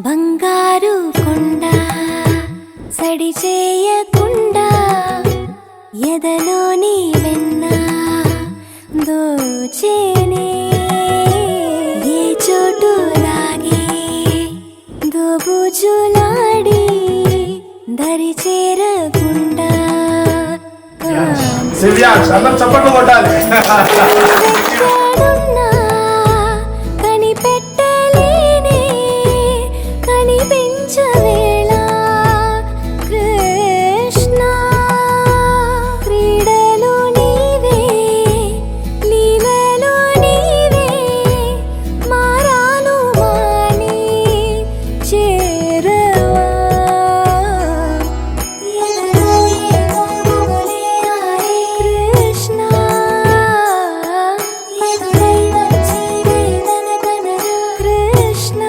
బంగారు కొండ సడి చేయకుండా ఎదలోని వెన్న దోచేనే ఏ చోటు లాగే దోబుజులాడి దరి చేరకుండా చప్పట్లు కొట్టాలి. కనిపెట్టలేనే కనిపించవేళ కృష్ణ క్రీడలు నీవే లీలలు నీవే మారాను మాని చేరవా కృష్ణ కృష్ణ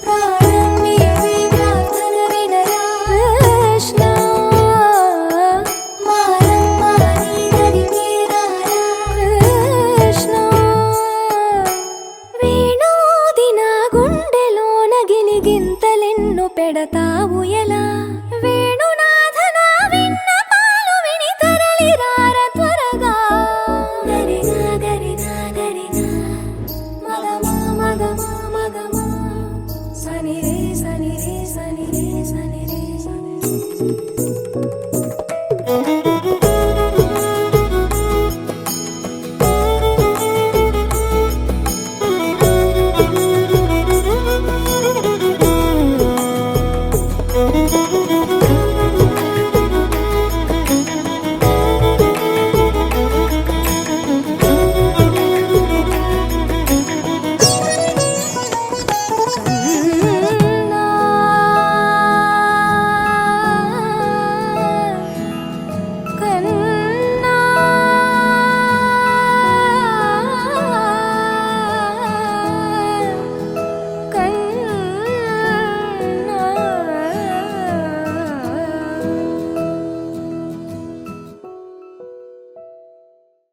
ప్రాణం నీవే ప్రార్థన వినరా కృష్ణ మారమ్మ నీ దరికి రారా కృష్ణ వేణోది నా గుండెలోన గిలిగింతలెన్ను పెడతావు ఎలా